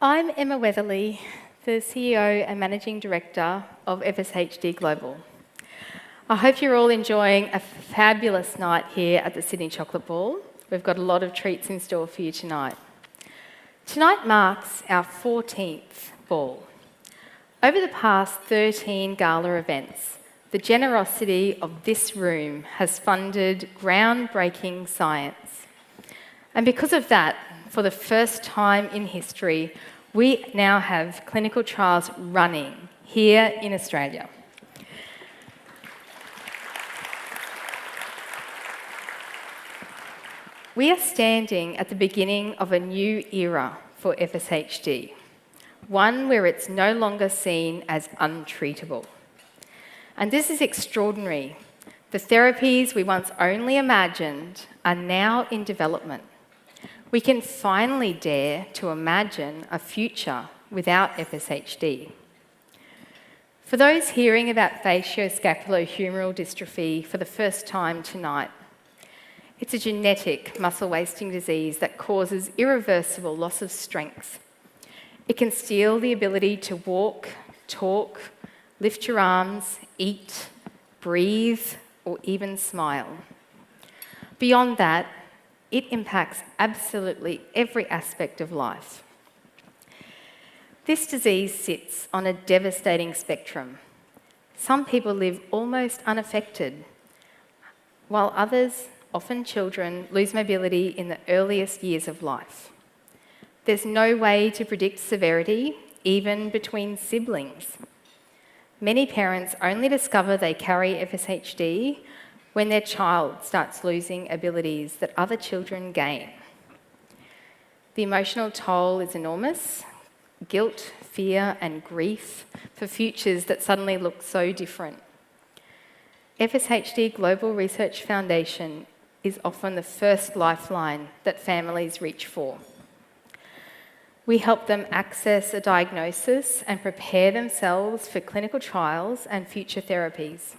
I'm Emma Weatherley, the CEO and Managing Director of FSHD Global. I hope you're all enjoying a fabulous night here at the Sydney Chocolate Ball. We've got a lot of treats in store for you tonight. Tonight marks our 14th ball. Over the past 13 gala events, the generosity of this room has funded groundbreaking science. And because of that, for the first time in history, we now have clinical trials running here in Australia. We are standing at the beginning of a new era for FSHD, one where it's no longer seen as untreatable. And this is extraordinary. The therapies we once only imagined are now in development. We can finally dare to imagine a future without FSHD. For those hearing about facioscapulohumeral dystrophy for the first time tonight, it's a genetic muscle wasting disease that causes irreversible loss of strength. It can steal the ability to walk, talk, lift your arms, eat, breathe, or even smile. Beyond that, it impacts absolutely every aspect of life. This disease sits on a devastating spectrum. Some people live almost unaffected, while others, often children, lose mobility in the earliest years of life. There's no way to predict severity, even between siblings. Many parents only discover they carry FSHD when their child starts losing abilities that other children gain. The emotional toll is enormous: guilt, fear, and grief for futures that suddenly look so different. FSHD Global Research Foundation is often the first lifeline that families reach for. We help them access a diagnosis and prepare themselves for clinical trials and future therapies.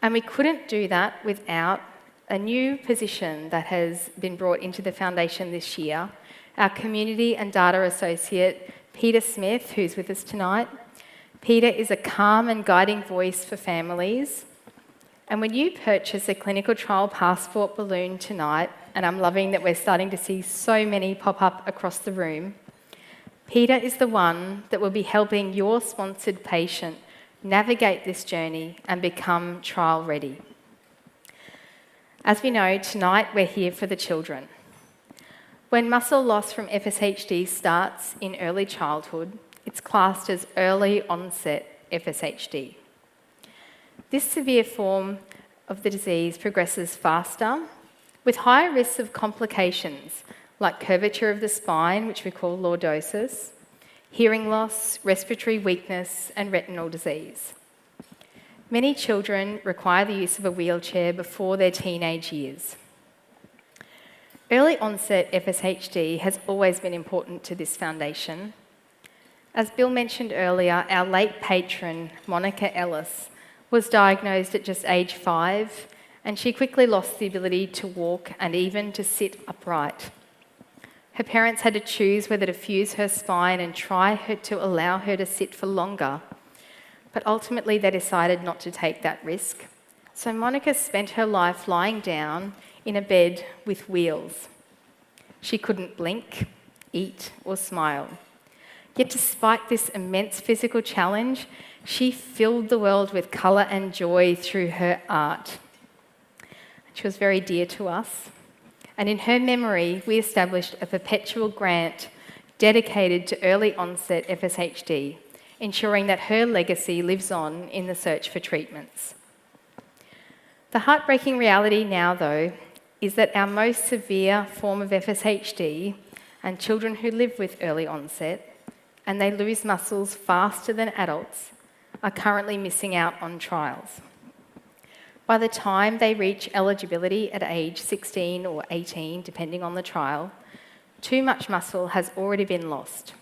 And we couldn't do that without a new position that has been brought into the foundation this year. Our Community and Data Associate, Peter Smith, who's with us tonight. Peter is a calm and guiding voice for families. And when you purchase a clinical trial passport balloon tonight, and I'm loving that we're starting to see so many pop up across the room, Peter is the one that will be helping your sponsored patient navigate this journey and become trial ready. As we know, tonight we're here for the children. When muscle loss from FSHD starts in early childhood, it's classed as early onset FSHD. This severe form of the disease progresses faster, with higher risks of complications like curvature of the spine, which we call lordosis, hearing loss, respiratory weakness, and retinal disease. Many children require the use of a wheelchair before their teenage years. Early onset FSHD has always been important to this foundation. As Bill mentioned earlier, our late patron, Monica Ellis, was diagnosed at just age 5, and she quickly lost the ability to walk and even to sit upright. Her parents had to choose whether to fuse her spine and try to allow her to sit for longer, but ultimately they decided not to take that risk. So Monica spent her life lying down in a bed with wheels. She couldn't blink, eat, or smile. Yet despite this immense physical challenge, she filled the world with colour and joy through her art. She was very dear to us. And in her memory, we established a perpetual grant dedicated to early onset FSHD, ensuring that her legacy lives on in the search for treatments. The heartbreaking reality now, though, is that our most severe form of FSHD, and children who live with early onset, and they lose muscles faster than adults, are currently missing out on trials. By the time they reach eligibility at age 16 or 18, depending on the trial, too much muscle has already been lost.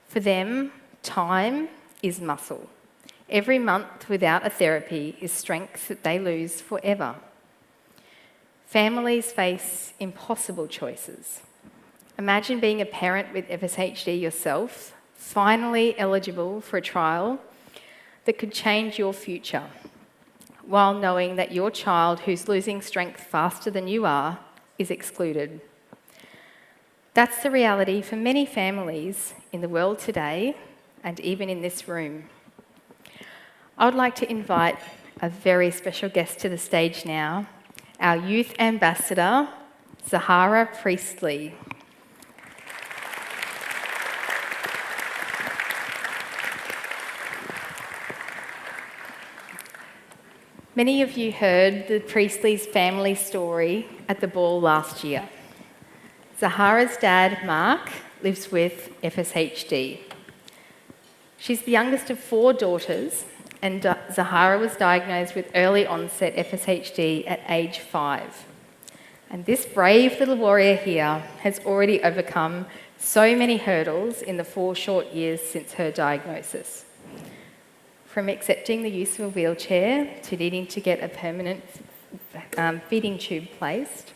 For them, time is muscle. Every month without a therapy is strength that they lose forever. Families face impossible choices. Imagine being a parent with FSHD yourself, finally eligible for a trial that could change your future, while knowing that your child, who's losing strength faster than you are, is excluded. That's the reality for many families in the world today, and even in this room. I would like to invite a very special guest to the stage now, our youth ambassador, Zaharrah Priestley. Many of you heard the Priestley's family story at the ball last year. Zaharrah's dad, Mark, lives with FSHD. She's the youngest of 4 daughters, and Zaharrah was diagnosed with early onset FSHD at age 5. And this brave little warrior here has already overcome so many hurdles in the 4 short years since her diagnosis. From accepting the use of a wheelchair to needing to get a permanent feeding tube placed.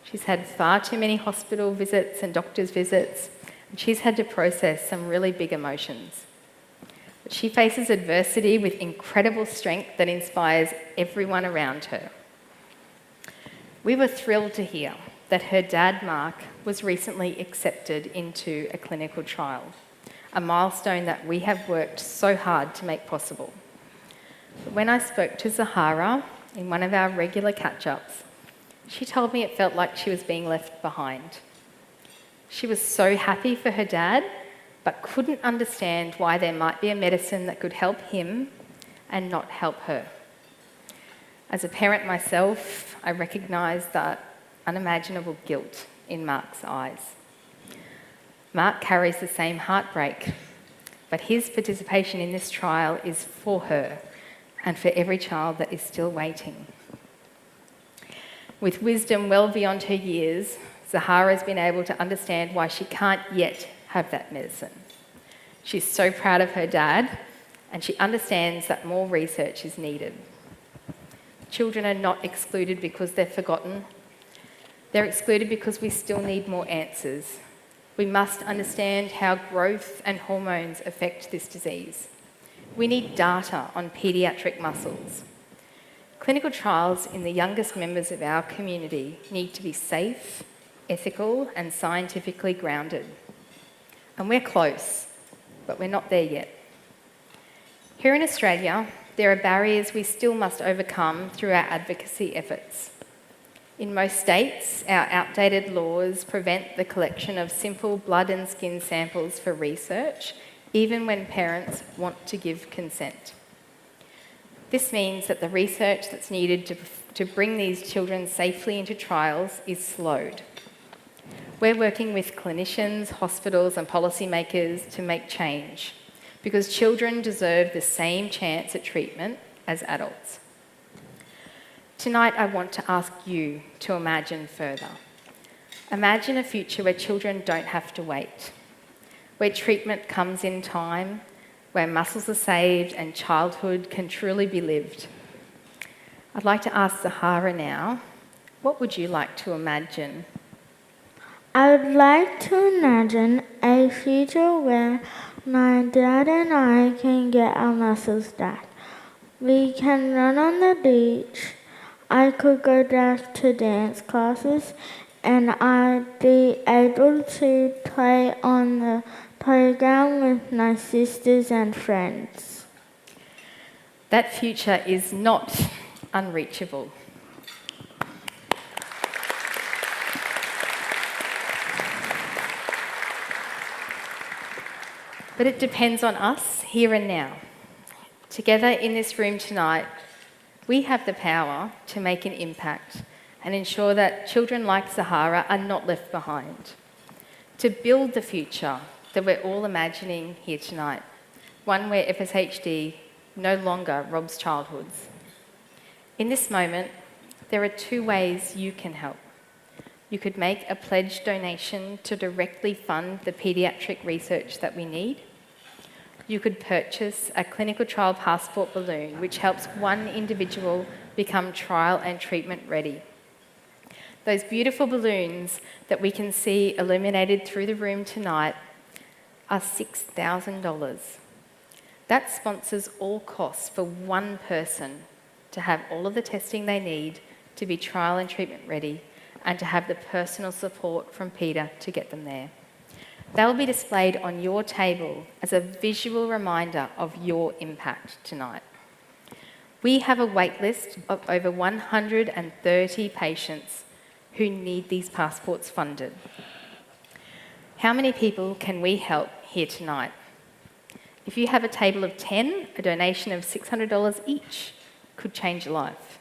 She's had far too many hospital visits and doctor's visits, and she's had to process some really big emotions. But she faces adversity with incredible strength that inspires everyone around her. We were thrilled to hear that her dad, Mark, was recently accepted into a clinical trial, a milestone that we have worked so hard to make possible. But when I spoke to Zaharrah in one of our regular catch-ups, she told me it felt like she was being left behind. She was so happy for her dad, but couldn't understand why there might be a medicine that could help him and not help her. As a parent myself, I recognise that unimaginable guilt in Mark's eyes. Mark carries the same heartbreak, but his participation in this trial is for her and for every child that is still waiting. With wisdom well beyond her years, Zaharrah has been able to understand why she can't yet have that medicine. She's so proud of her dad, and she understands that more research is needed. Children are not excluded because they're forgotten. They're excluded because we still need more answers. We must understand how growth and hormones affect this disease. We need data on paediatric muscles. Clinical trials in the youngest members of our community need to be safe, ethical, and scientifically grounded. And we're close, but we're not there yet. Here in Australia, there are barriers we still must overcome through our advocacy efforts. In most states, our outdated laws prevent the collection of simple blood and skin samples for research, even when parents want to give consent. This means that the research that's needed to bring these children safely into trials is slowed. We're working with clinicians, hospitals, and policymakers to make change, because children deserve the same chance at treatment as adults. Tonight, I want to ask you to imagine further. Imagine a future where children don't have to wait, where treatment comes in time, where muscles are saved and childhood can truly be lived. I'd like to ask Zaharrah now, what would you like to imagine? I would like to imagine a future where my dad and I can get our muscles back. We can run on the beach. I could go back to dance classes, and I'd be able to play on the playground with my sisters and friends. That future is not unreachable. But it depends on us here and now. Together in this room tonight, we have the power to make an impact and ensure that children like Zaharrah are not left behind. To build the future that we're all imagining here tonight, one where FSHD no longer robs childhoods. In this moment, there are 2 ways you can help. You could make a pledge donation to directly fund the paediatric research that we need. You could purchase a clinical trial passport balloon, which helps one individual become trial and treatment ready. those beautiful balloons that we can see illuminated through the room tonight, are $6,000. That sponsors all costs for one person to have all of the testing they need to be trial and treatment ready and to have the personal support from Peter to get them there. They will be displayed on your table as a visual reminder of your impact tonight. We have a wait list of over 130 patients who need these passports funded. How many people can we help here tonight? If you have a table of 10, a donation of $600 each could change your life.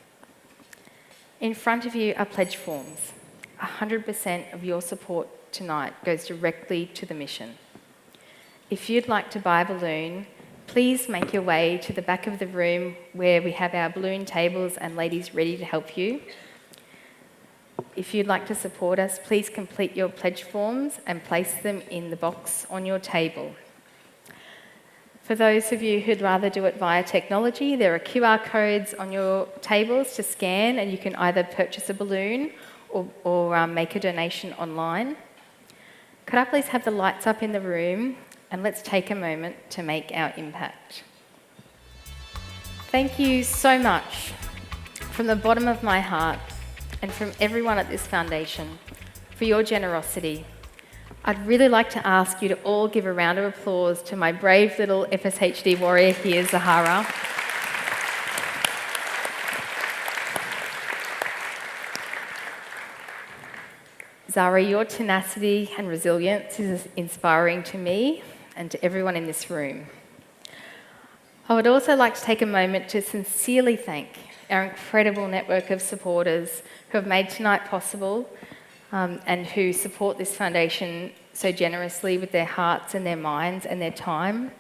In front of you are pledge forms. 100% of your support tonight goes directly to the mission. If you'd like to buy a balloon, please make your way to the back of the room where we have our balloon tables and ladies ready to help you. If you'd like to support us, please complete your pledge forms and place them in the box on your table. For those of you who'd rather do it via technology, there are QR codes on your tables to scan, and you can either purchase a balloon or make a donation online. Could I please have the lights up in the room, and let's take a moment to make our impact. Thank you so much from the bottom of my heart and from everyone at this foundation for your generosity. I'd really like to ask you to all give a round of applause to my brave little FSHD warrior here, Zaharrah. Zara, your tenacity and resilience is inspiring to me and to everyone in this room. I would also like to take a moment to sincerely thank our incredible network of supporters who have made tonight possible and who support this foundation so generously with their hearts and their minds and their time.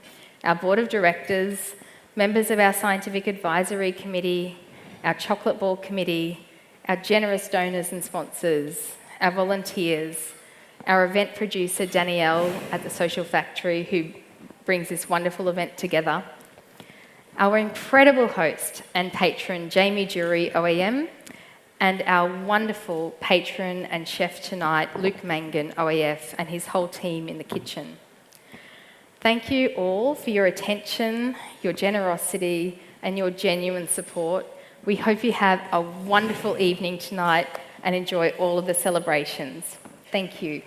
Our board of directors, members of our scientific advisory committee, our chocolate ball committee, our generous donors and sponsors, our volunteers, our event producer Danielle at the Social Factory, who brings this wonderful event together, our incredible host and patron Jamie Jury OAM, and our wonderful patron and chef tonight, Luke Mangan OAF, and his whole team in the kitchen. Thank you all for your attention, your generosity, and your genuine support. We hope you have a wonderful evening tonight and enjoy all of the celebrations. Thank you.